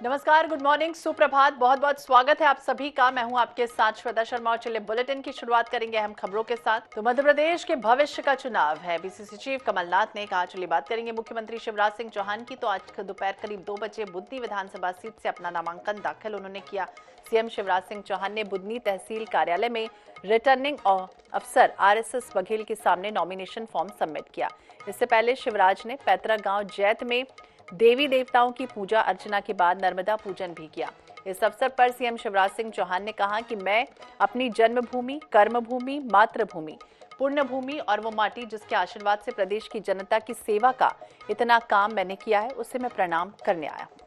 नमस्कार, good morning, सुप्रभात। बहुत बहुत स्वागत है आप सभी का। मैं हूं आपके साथ श्वेता शर्मा और चलिए बुलेटिन की शुरुआत करेंगे अहम खबरों के साथ। तो मध्य प्रदेश के भविष्य का चुनाव है। बीसीसी चीफ कमलनाथ ने कहा, चलिए बात करेंगे मुख्यमंत्री शिवराज सिंह चौहान की। तो आज दोपहर करीब 2 बजे बुधनी विधानसभा सीट से अपना नामांकन दाखिल उन्होंने किया। सीएम शिवराज सिंह चौहान ने बुधनी तहसील कार्यालय में रिटर्निंग अफसर RSS बघेल के सामने नॉमिनेशन फॉर्म सबमिट किया। इससे पहले शिवराज ने पैतृक गांव जैत में देवी देवताओं की पूजा अर्चना के बाद नर्मदा पूजन भी किया। इस अवसर पर सीएम शिवराज सिंह चौहान ने कहा कि मैं अपनी जन्मभूमि, कर्मभूमि, मातृभूमि, पुण्यभूमि और वो माटी जिसके आशीर्वाद से प्रदेश की जनता की सेवा का इतना काम मैंने किया है, उससे मैं प्रणाम करने आया हूं।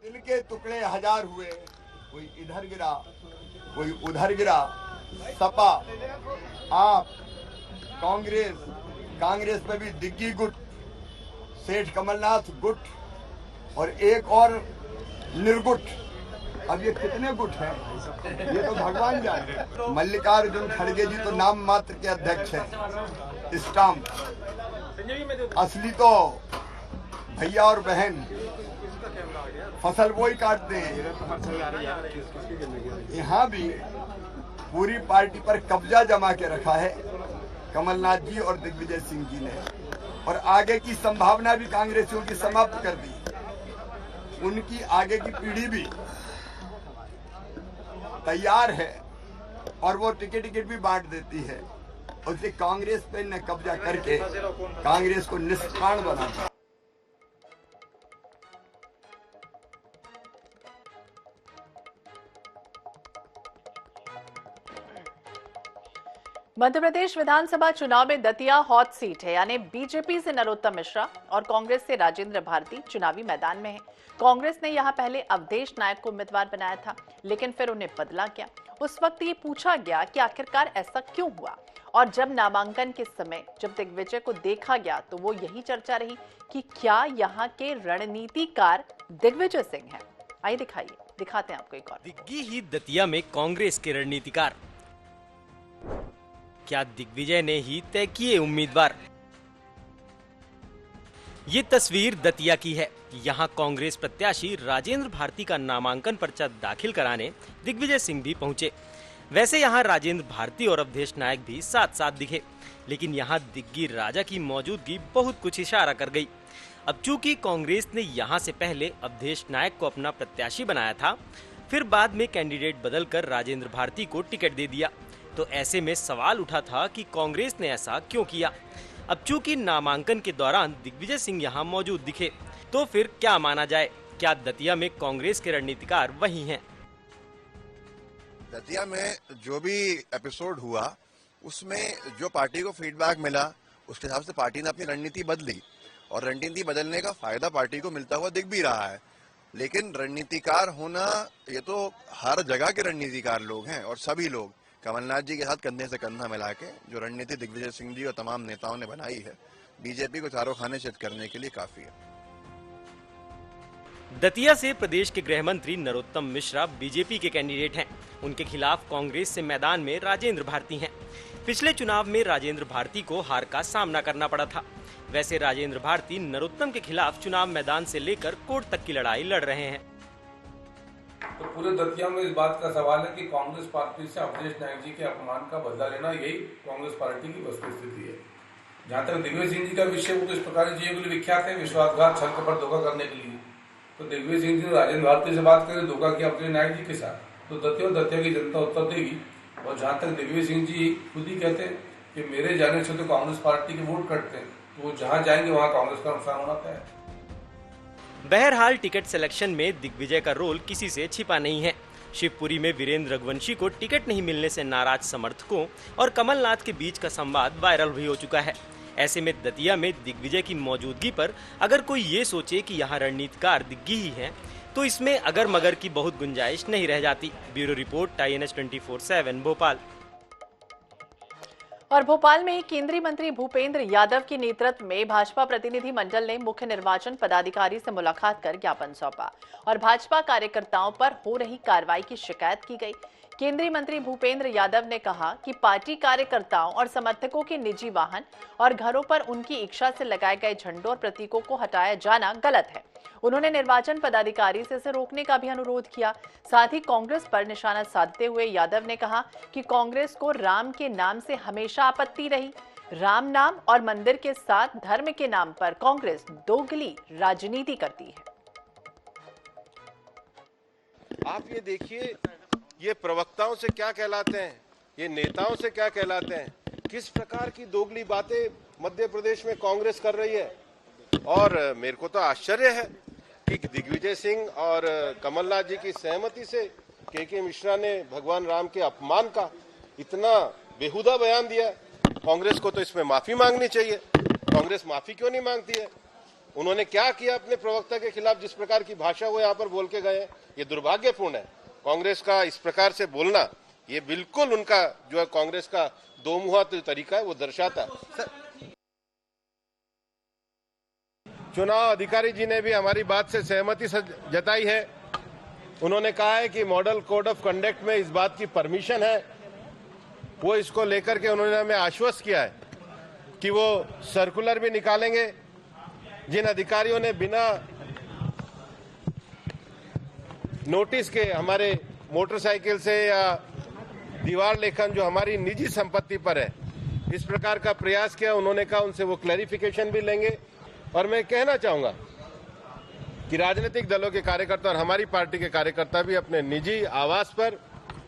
दिल के टुकड़े हजार हुए, कोई इधर गिरा, कोई उधर गिरा। सपा, आप, कांग्रेस में भी दिग्गी गुट, सेठ कमलनाथ गुट और एक और निर्गुट। अब ये कितने गुट हैं, ये तो भगवान जाने। मल्लिकार्जुन खड़गे जी तो नाम मात्र के अध्यक्ष हैं, स्टाम्प। असली तो भैया और बहन फसल वो ही काटते हैं। यहाँ भी पूरी पार्टी पर कब्जा जमा के रखा है कमलनाथ जी और दिग्विजय सिंह जी ने, और आगे की संभावना भी कांग्रेसियों की समाप्त कर दी। उनकी आगे की पीढ़ी भी तैयार है और वो टिकट भी बांट देती है। उससे कांग्रेस पे ने कब्जा करके कांग्रेस को निष्प्राण बनाता। मध्य प्रदेश विधानसभा चुनाव में दतिया हॉट सीट है, यानी बीजेपी से नरोत्तम मिश्रा और कांग्रेस से राजेंद्र भारती चुनावी मैदान में हैं। कांग्रेस ने यहां पहले अवधेश नायक को उम्मीदवार बनाया था, लेकिन फिर उन्हें बदला गया। उस वक्त ये पूछा गया कि आखिरकार ऐसा क्यों हुआ, और जब नामांकन के समय जब दिग्विजय को देखा गया तो वो यही चर्चा रही कि क्या यहाँ के रणनीतिकार दिग्विजय सिंह है। आइए दिखाते हैं आपको एक और। दिग्गी ही दतिया में कांग्रेस के रणनीतिकार, क्या दिग्विजय ने ही तय किए उम्मीदवार। ये तस्वीर दतिया की है। यहाँ कांग्रेस प्रत्याशी राजेंद्र भारती का नामांकन पर्चा दाखिल कराने दिग्विजय सिंह भी पहुंचे। वैसे यहाँ राजेंद्र भारती और अवधेश नायक भी साथ साथ दिखे, लेकिन यहाँ दिग्गी राजा की मौजूदगी बहुत कुछ इशारा कर गई। अब चूंकि कांग्रेस ने यहाँ से पहले अवधेश नायक को अपना प्रत्याशी बनाया था, फिर बाद में कैंडिडेट बदलकर राजेंद्र भारती को टिकट दे दिया, तो ऐसे में सवाल उठा था कि कांग्रेस ने ऐसा क्यों किया। अब चूंकि नामांकन के दौरान दिग्विजय सिंह यहां मौजूद दिखे, तो फिर क्या माना जाए, क्या दतिया में कांग्रेस के रणनीतिकार वही हैं? दतिया में जो भी एपिसोड हुआ उसमें जो पार्टी को फीडबैक मिला उसके हिसाब से पार्टी ने अपनी रणनीति बदली, और रणनीति बदलने का फायदा पार्टी को मिलता हुआ दिख भी रहा है। लेकिन रणनीतिकार होना, ये तो हर जगह के रणनीतिकार लोग हैं, और सभी लोग कमलनाथ जी के साथ कंधे से कंधा मिला के जो रणनीति दिग्विजय सिंह जी और तमाम नेताओं ने बनाई है, बीजेपी को चारों खाने चित करने के लिए काफी है। दतिया से प्रदेश के गृह मंत्री नरोत्तम मिश्रा बीजेपी के कैंडिडेट हैं। उनके खिलाफ कांग्रेस से मैदान में राजेंद्र भारती हैं। पिछले चुनाव में राजेंद्र भारती को हार का सामना करना पड़ा था। वैसे राजेंद्र भारती नरोत्तम के खिलाफ चुनाव मैदान से लेकर कोर्ट तक की लड़ाई लड़ रहे हैं। तो पूरे दतिया में इस बात का सवाल है कि कांग्रेस पार्टी से अवधेश नायक जी के अपमान का बदला लेना, यही कांग्रेस पार्टी की वस्तुस्थिति है। जहाँ तक दिग्विजय सिंह जी का विषय, वो तो इस प्रकार चीजों के लिए विख्यात है, विश्वासघात, छल कपट, धोखा करने के लिए। तो दिग्विजय सिंह जी ने राजेंद्र भारती से बात करें, धोखा किया अवधेश नायक जी के साथ, तो दतिया की जनता उत्तर देगी। और जहाँ तक दिग्विजय सिंह जी खुद ही कहते हैं कि मेरे जाने से तो कांग्रेस पार्टी के वोट कटते हैं, तो वो जहाँ जाएंगे वहाँ कांग्रेस का नुकसान होना तय है। बहरहाल टिकट सिलेक्शन में दिग्विजय का रोल किसी से छिपा नहीं है। शिवपुरी में वीरेंद्र रघुवंशी को टिकट नहीं मिलने से नाराज समर्थकों और कमलनाथ के बीच का संवाद वायरल भी हो चुका है। ऐसे में दतिया में दिग्विजय की मौजूदगी पर अगर कोई ये सोचे कि यहाँ रणनीतिकार दिग्गी ही है, तो इसमें अगर मगर की बहुत गुंजाइश नहीं रह जाती। Bureau report, INS 24/7 Bhopal. और भोपाल में केंद्रीय मंत्री भूपेंद्र यादव के नेतृत्व में भाजपा प्रतिनिधि मंडल ने मुख्य निर्वाचन पदाधिकारी से मुलाकात कर ज्ञापन सौंपा और भाजपा कार्यकर्ताओं पर हो रही कार्रवाई की शिकायत की गई। केंद्रीय मंत्री भूपेंद्र यादव ने कहा कि पार्टी कार्यकर्ताओं और समर्थकों के निजी वाहन और घरों पर उनकी इच्छा से लगाए गए झंडों और प्रतीकों को हटाया जाना गलत है। उन्होंने निर्वाचन पदाधिकारी से इसे रोकने का भी अनुरोध किया। साथ ही कांग्रेस पर निशाना साधते हुए यादव ने कहा कि कांग्रेस को राम के नाम से हमेशा आपत्ति रही। राम नाम और मंदिर के साथ धर्म के नाम पर कांग्रेस दोगली राजनीति करती है। आप ये देखिए, ये प्रवक्ताओं से क्या कहलाते हैं, ये नेताओं से क्या कहलाते हैं, किस प्रकार की दोगली बातें मध्य प्रदेश में कांग्रेस कर रही है। और मेरे को तो आश्चर्य है कि दिग्विजय सिंह और कमलनाथ जी की सहमति से के मिश्रा ने भगवान राम के अपमान का इतना बेहुदा बयान दिया। कांग्रेस को तो इसमें माफी मांगनी चाहिए। कांग्रेस माफी क्यों नहीं मांगती है? उन्होंने क्या किया अपने प्रवक्ता के खिलाफ? जिस प्रकार की भाषा वो यहाँ पर बोल के गए, ये दुर्भाग्यपूर्ण है। कांग्रेस का इस प्रकार से बोलना, ये बिल्कुल उनका जो है कांग्रेस का दोमुहा तरीका है, वो दर्शाता है। चुनाव अधिकारी जी ने भी हमारी बात से सहमति जताई है। उन्होंने कहा है कि मॉडल कोड ऑफ कंडक्ट में इस बात की परमिशन है। वो इसको लेकर के उन्होंने हमें आश्वस्त किया है कि वो सर्कुलर भी निकालेंगे। जिन अधिकारियों ने बिना नोटिस के हमारे मोटरसाइकिल से या दीवार लेखन जो हमारी निजी संपत्ति पर है, इस प्रकार का प्रयास किया, उन्होंने कहा उनसे वो क्लैरिफिकेशन भी लेंगे। और मैं कहना चाहूंगा कि राजनीतिक दलों के कार्यकर्ता और हमारी पार्टी के कार्यकर्ता भी अपने निजी आवास पर,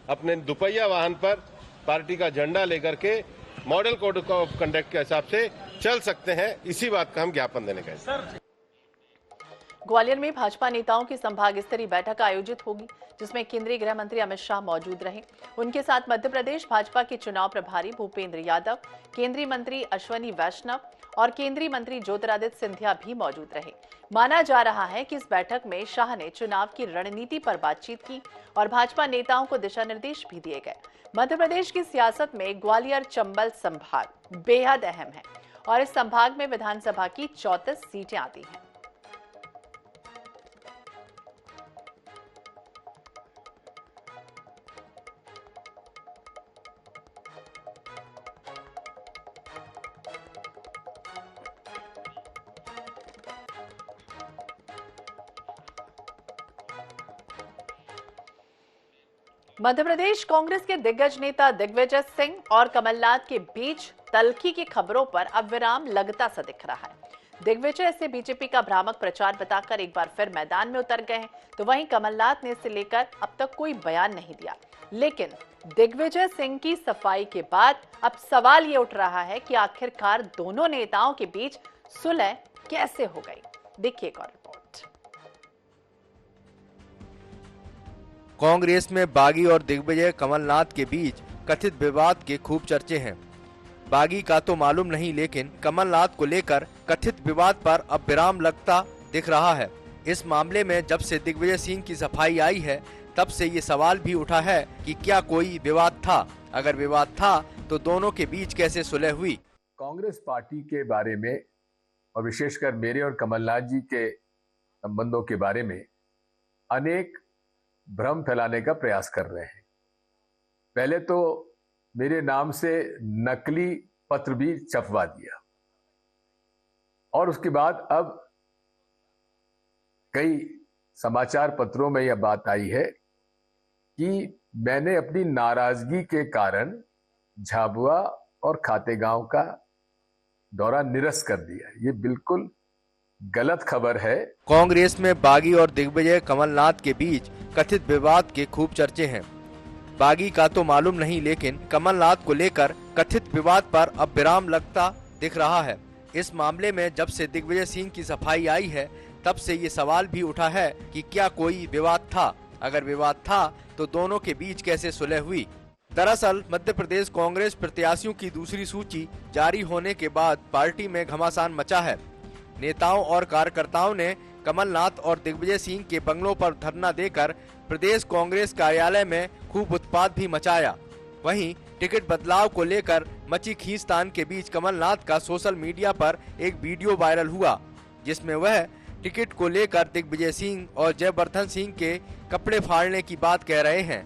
अपने दुपहिया वाहन पर पार्टी का झंडा लेकर के मॉडल कोड ऑफ कंडक्ट के हिसाब से चल सकते हैं। इसी बात का हम ज्ञापन देने का है। ग्वालियर में भाजपा नेताओं की संभाग स्तरीय बैठक आयोजित होगी, जिसमें केंद्रीय गृह मंत्री अमित शाह मौजूद रहे। उनके साथ मध्य प्रदेश भाजपा के चुनाव प्रभारी भूपेंद्र यादव, केंद्रीय मंत्री अश्वनी वैष्णव और केंद्रीय मंत्री ज्योतिरादित्य सिंधिया भी मौजूद रहे। माना जा रहा है कि इस बैठक में शाह ने चुनाव की रणनीति पर बातचीत की और भाजपा नेताओं को दिशा निर्देश भी दिए गए। मध्य प्रदेश की सियासत में ग्वालियर चंबल संभाग बेहद अहम है और इस संभाग में विधानसभा की 34 सीटें आती हैं। मध्य प्रदेश कांग्रेस के दिग्गज नेता दिग्विजय सिंह और कमलनाथ के बीच तल्खी की खबरों पर अब विराम लगता सा दिख रहा है। दिग्विजय इसे बीजेपी का भ्रामक प्रचार बताकर एक बार फिर मैदान में उतर गए हैं, तो वहीं कमलनाथ ने इसे लेकर अब तक कोई बयान नहीं दिया। लेकिन दिग्विजय सिंह की सफाई के बाद अब सवाल ये उठ रहा है कि आखिरकार दोनों नेताओं के बीच सुलह कैसे हो गई। देखिए एक और रिपोर्ट। कांग्रेस में बागी और दिग्विजय कमलनाथ के बीच कथित विवाद के खूब चर्चे हैं। बागी का तो मालूम नहीं, लेकिन कमलनाथ को लेकर कथित विवाद पर अब विराम लगता दिख रहा है। इस मामले में जब से दिग्विजय सिंह की सफाई आई है, तब से ये सवाल भी उठा है कि क्या कोई विवाद था? अगर विवाद था तो दोनों के बीच कैसे सुलह हुई? कांग्रेस पार्टी के बारे में और विशेषकर मेरे और कमलनाथ जी के संबंधों के बारे में अनेक भ्रम फैलाने का प्रयास कर रहे हैं। पहले तो मेरे नाम से नकली पत्र भी छपवा दिया और उसके बाद अब कई समाचार पत्रों में यह बात आई है कि मैंने अपनी नाराजगी के कारण झाबुआ और खातेगांव का दौरा निरस्त कर दिया। ये बिल्कुल गलत खबर है। कांग्रेस में बागी और दिग्विजय कमलनाथ के बीच कथित विवाद के खूब चर्चे हैं। बागी का तो मालूम नहीं, लेकिन कमलनाथ को लेकर कथित विवाद पर अब विराम लगता दिख रहा है। इस मामले में जब से दिग्विजय सिंह की सफाई आई है, तब से ये सवाल भी उठा है कि क्या कोई विवाद था? अगर विवाद था तो दोनों के बीच कैसे सुलह हुई? दरअसल मध्य प्रदेश कांग्रेस प्रत्याशियों की दूसरी सूची जारी होने के बाद पार्टी में घमासान मचा है। नेताओं और कार्यकर्ताओं ने कमलनाथ और दिग्विजय सिंह के बंगलों पर धरना देकर प्रदेश कांग्रेस कार्यालय में खूब उत्पात भी मचाया। वहीं टिकट बदलाव को लेकर मची खींचतान के बीच कमलनाथ का सोशल मीडिया पर एक वीडियो वायरल हुआ, जिसमें वह टिकट को लेकर दिग्विजय सिंह और जयवर्धन सिंह के कपड़े फाड़ने की बात कह रहे हैं।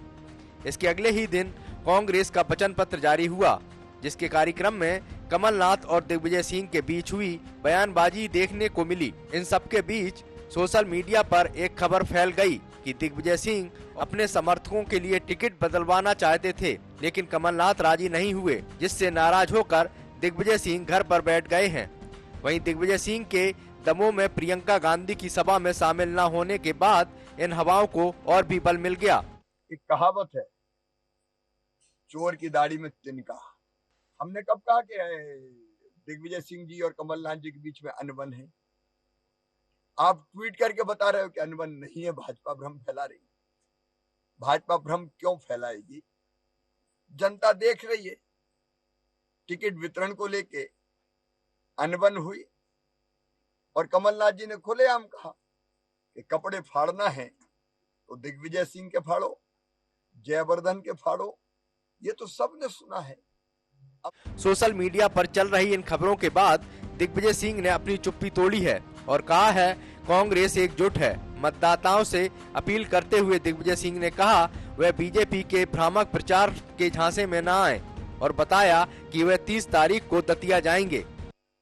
इसके अगले ही दिन कांग्रेस का वचन पत्र जारी हुआ, जिसके कार्यक्रम में कमलनाथ और दिग्विजय सिंह के बीच हुई बयानबाजी देखने को मिली। इन सबके बीच सोशल मीडिया पर एक खबर फैल गई कि दिग्विजय सिंह अपने समर्थकों के लिए टिकट बदलवाना चाहते थे, लेकिन कमलनाथ राजी नहीं हुए, जिससे नाराज होकर दिग्विजय सिंह घर पर बैठ गए हैं। वहीं दिग्विजय सिंह के दमोह में प्रियंका गांधी की सभा में शामिल न होने के बाद इन हवाओं को और भी बल मिल गया। एक कहावत है, चोर की दाढ़ी में तिनका। हमने कब कहा कि दिग्विजय सिंह जी और कमलनाथ जी के बीच में अनबन है? आप ट्वीट करके बता रहे हो कि अनबन नहीं है, भाजपा भ्रम फैला रही है। भाजपा भ्रम क्यों फैलाएगी? जनता देख रही है। टिकट वितरण को लेके अनबन हुई और कमलनाथ जी ने खुलेआम कहा कि कपड़े फाड़ना है तो दिग्विजय सिंह के फाड़ो, जयवर्धन के फाड़ो। ये तो सबने सुना है। सोशल मीडिया पर चल रही इन खबरों के बाद दिग्विजय सिंह ने अपनी चुप्पी तोड़ी है और कहा है कांग्रेस एकजुट है। मतदाताओं से अपील करते हुए दिग्विजय सिंह ने कहा वह बीजेपी के भ्रामक प्रचार के झांसे में न आए और बताया कि वह 30 तारीख को दतिया जाएंगे।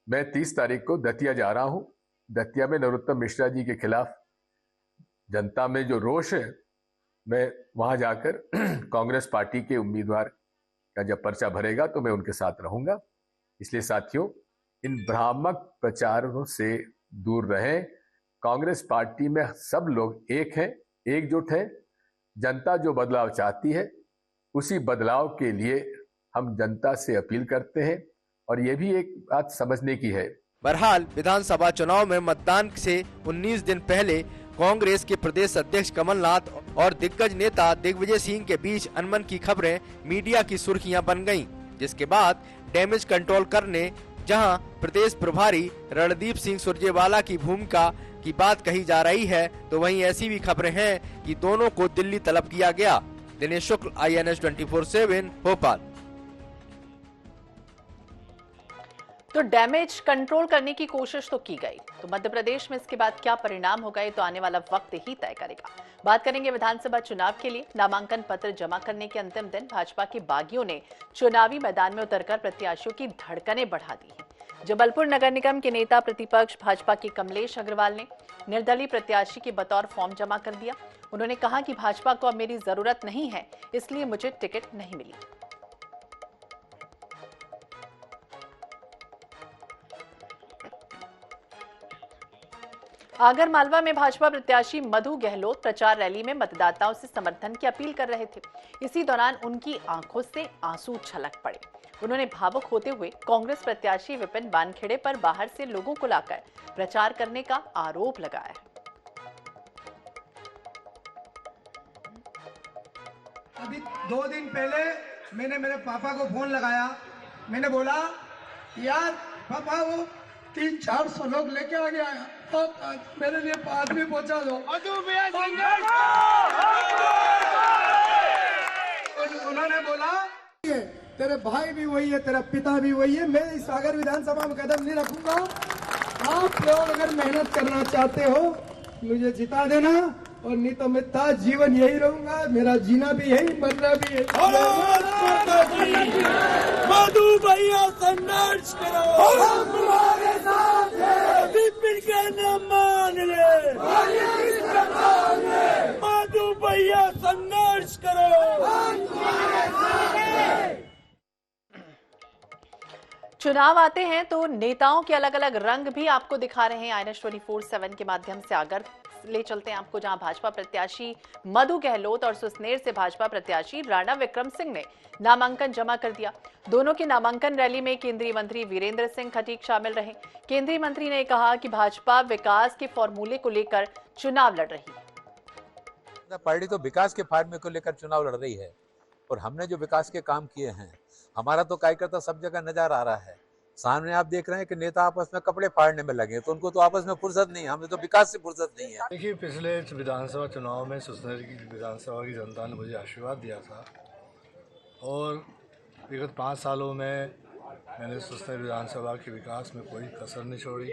मैं 30 तारीख को दतिया जा रहा हूं। दतिया में नरोत्तम मिश्रा जी के खिलाफ जनता में जो रोष है, मैं वहां जाकर कांग्रेस पार्टी के उम्मीदवार का जब पर्चा भरेगा तो मैं उनके साथ रहूंगा। इसलिए साथियों, इन भ्रामक प्रचारों से दूर रहें। कांग्रेस पार्टी में सब लोग एक हैं, एकजुट हैं। जनता जो बदलाव चाहती है, उसी बदलाव के लिए हम जनता से अपील करते हैं और ये भी एक बात समझने की है। बहरहाल विधानसभा चुनाव में मतदान से 19 दिन पहले कांग्रेस के प्रदेश अध्यक्ष कमलनाथ और दिग्गज नेता दिग्विजय सिंह के बीच अनबन की खबरें मीडिया की सुर्खियां बन गईं, जिसके बाद डैमेज कंट्रोल करने जहां प्रदेश प्रभारी रणदीप सिंह सुरजेवाला की भूमिका की बात कही जा रही है, तो वहीं ऐसी भी खबरें हैं कि दोनों को दिल्ली तलब किया गया। दिनेश शुक्ल, INS 24/7 भोपाल। तो डैमेज कंट्रोल करने की कोशिश तो की गई, तो मध्य प्रदेश में इसके बाद क्या परिणाम होगा ये तो आने वाला वक्त ही तय करेगा। बात करेंगे विधानसभा चुनाव के लिए नामांकन पत्र जमा करने के अंतिम दिन भाजपा के बागियों ने चुनावी मैदान में उतरकर प्रत्याशियों की धड़कनें बढ़ा दी हैं। जबलपुर नगर निगम के नेता प्रतिपक्ष भाजपा के कमलेश अग्रवाल ने निर्दलीय प्रत्याशी के बतौर फॉर्म जमा कर दिया। उन्होंने कहा कि भाजपा को अब मेरी जरूरत नहीं है, इसलिए मुझे टिकट नहीं मिली। आगर मालवा में भाजपा प्रत्याशी मधु गहलोत प्रचार रैली में मतदाताओं से समर्थन की अपील कर रहे थे। इसी दौरान उनकी आंखों से आंसू छलक पड़े। उन्होंने भावुक होते हुए कांग्रेस प्रत्याशी विपिन वानखेड़े पर बाहर से लोगों को लाकर प्रचार करने का आरोप लगाया है। अभी 2 दिन पहले मैंने मेरे पापा को फोन लगाया। मैंने बोला यार पापा वो 300-400 लोग लेके आ गया है, मेरे लिए पास भी पहुंचा दो। उन्होंने बोला तेरे भाई भी वही है, तेरा पिता भी वही है, मैं इस सागर विधानसभा में कदम नहीं रखूंगा। आप लोग अगर मेहनत करना चाहते हो मुझे जिता देना, और नहीं तो मैं ताज जीवन यही रहूंगा। मेरा जीना भी यही, मरना भी यही। मधु भैया संघर्ष करो, हम तुम्हारे साथ हैं, विपिन का नाम मान ले, मधु भैया संघर्ष करो, हम तुम्हारे साथ हैं। चुनाव आते हैं तो नेताओं के अलग अलग रंग भी आपको दिखा रहे हैं। INS 24/7 के माध्यम से आगर ले चलते हैं आपको, जहां भाजपा प्रत्याशी मधु गहलोत और सुसनेर से भाजपा प्रत्याशी राणा विक्रम सिंह ने नामांकन जमा कर दिया। दोनों की नामांकन रैली में केंद्रीय मंत्री वीरेंद्र सिंह खटीक शामिल रहे। केंद्रीय मंत्री ने कहा कि भाजपा विकास के फॉर्मूले को लेकर चुनाव लड़ रही है। पार्टी तो विकास के फॉर्मूले को लेकर चुनाव लड़ रही है, और हमने जो विकास के काम किए हैं, हमारा तो कार्यकर्ता सब जगह नजर आ रहा है। सामने आप देख रहे हैं कि नेता आपस में कपड़े फाड़ने में लगे, तो उनको तो आपस में फुर्सत नहीं है, हमें तो विकास से फुर्सत नहीं है। देखिए, पिछले विधानसभा चुनाव में सुसनेर की विधानसभा की जनता ने मुझे आशीर्वाद दिया था, और विगत 5 सालों में मैंने सुसनेर विधानसभा के विकास में कोई कसर नहीं छोड़ी।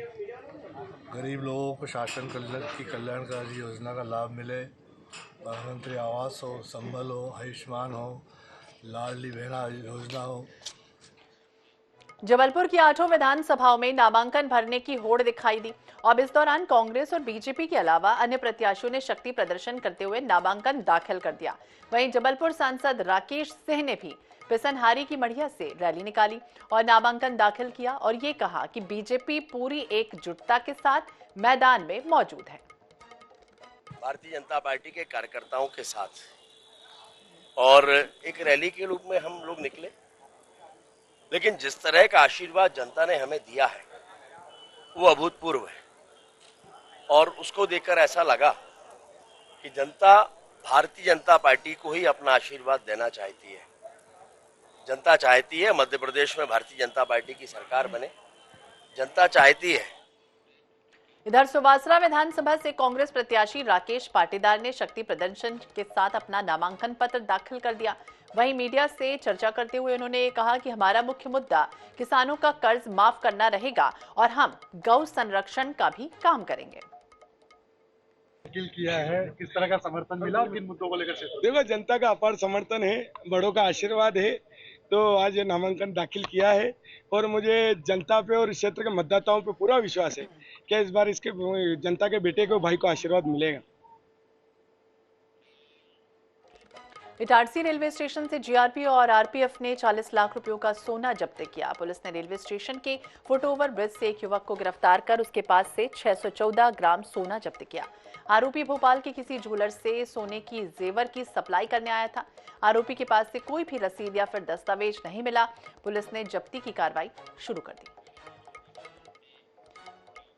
गरीब लोगों को शासन की कल्याणकारी योजना का लाभ मिले, प्रधानमंत्री आवास हो, संबल हो, आयुष्मान हो, लाडली बहना योजना हो। जबलपुर की 8 विधानसभाओं में नामांकन भरने की होड़ दिखाई दी। अब इस दौरान कांग्रेस और बीजेपी के अलावा अन्य प्रत्याशियों ने शक्ति प्रदर्शन करते हुए नामांकन दाखिल कर दिया। वहीं जबलपुर सांसद राकेश सिंह ने भी पिसनहारी की मढ़िया से रैली निकाली और नामांकन दाखिल किया और ये कहा कि बीजेपी पूरी एकजुटता के साथ मैदान में मौजूद है। भारतीय जनता पार्टी के कार्यकर्ताओं के साथ और एक रैली के रूप में हम लोग निकले, लेकिन जिस तरह का आशीर्वाद जनता ने हमें दिया है वो अभूतपूर्व है और उसको देखकर ऐसा लगा कि जनता भारतीय जनता पार्टी को ही अपना आशीर्वाद देना चाहती है। जनता चाहती है मध्य प्रदेश में भारतीय जनता पार्टी की सरकार बने, जनता चाहती है। इधर सुवासरा विधानसभा से कांग्रेस प्रत्याशी राकेश पाटीदार ने शक्ति प्रदर्शन के साथ अपना नामांकन पत्र दाखिल कर दिया। वहीं मीडिया से चर्चा करते हुए उन्होंने कहा कि हमारा मुख्य मुद्दा किसानों का कर्ज माफ करना रहेगा और हम गौ संरक्षण का भी काम करेंगे। किया है, किस तरह का समर्थन मिला और किन मुद्दों को लेकर? देखो, जनता का अपार समर्थन है, बड़ों का आशीर्वाद है, तो आज नामांकन दाखिल किया है और मुझे जनता पे और इस क्षेत्र के मतदाताओं पे पूरा विश्वास है कि इस बार इसके जनता के बेटे को, भाई को आशीर्वाद मिलेगा। इटारसी रेलवे स्टेशन से जीआरपी और आरपीएफ ने 40 लाख रुपयों का सोना जब्त किया। पुलिस ने रेलवे स्टेशन के फुटओवर ब्रिज से एक युवक को गिरफ्तार कर उसके पास से 614 ग्राम सोना जब्त किया। आरोपी भोपाल के किसी ज्वेलर से सोने की जेवर की सप्लाई करने आया था। आरोपी के पास से कोई भी रसीद या फिर दस्तावेज नहीं मिला। पुलिस ने जब्ती की कार्रवाई शुरू कर दी।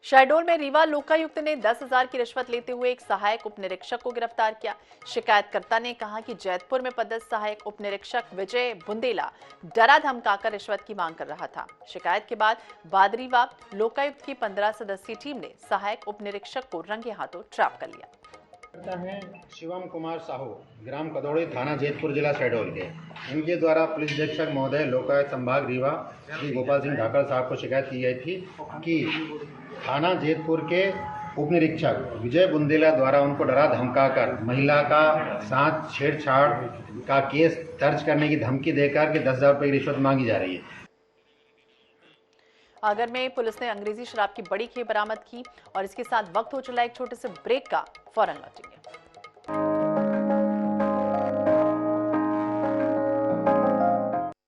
शहडोल में रीवा लोकायुक्त ने 10,000 की रिश्वत लेते हुए एक सहायक उप निरीक्षक को गिरफ्तार किया। शिकायतकर्ता ने कहा कि जैतपुर में पदस्थ सहायक उप निरीक्षक विजय बुंदेला डरा धमकाकर रिश्वत की मांग कर रहा था। शिकायत के बाद बादरीवा लोकायुक्त की 15 सदस्यीय टीम ने सहायक उप निरीक्षक को रंगे हाथों ट्रैप कर लिया। है शिवम कुमार साहू, ग्राम कदौड़ी, थाना जैतपुर, जिला शहडोल के। इनके द्वारा पुलिस अधीक्षक महोदय लोकायुक्त संभाग रीवा श्री गोपाल सिंह ढाकर साहब को शिकायत की गई थी कि थाना जैतपुर के उप निरीक्षक विजय बुंदेला द्वारा उनको डरा धमकाकर महिला का साथ छेड़छाड़ का केस दर्ज करने की धमकी देकर के 10,000 रुपये की रिश्वत मांगी जा रही है। आगर में पुलिस ने अंग्रेजी शराब की बड़ी खेप बरामद की और इसके साथ वक्त हो चला एक छोटे से ब्रेक का। फौरन लौटेंगे।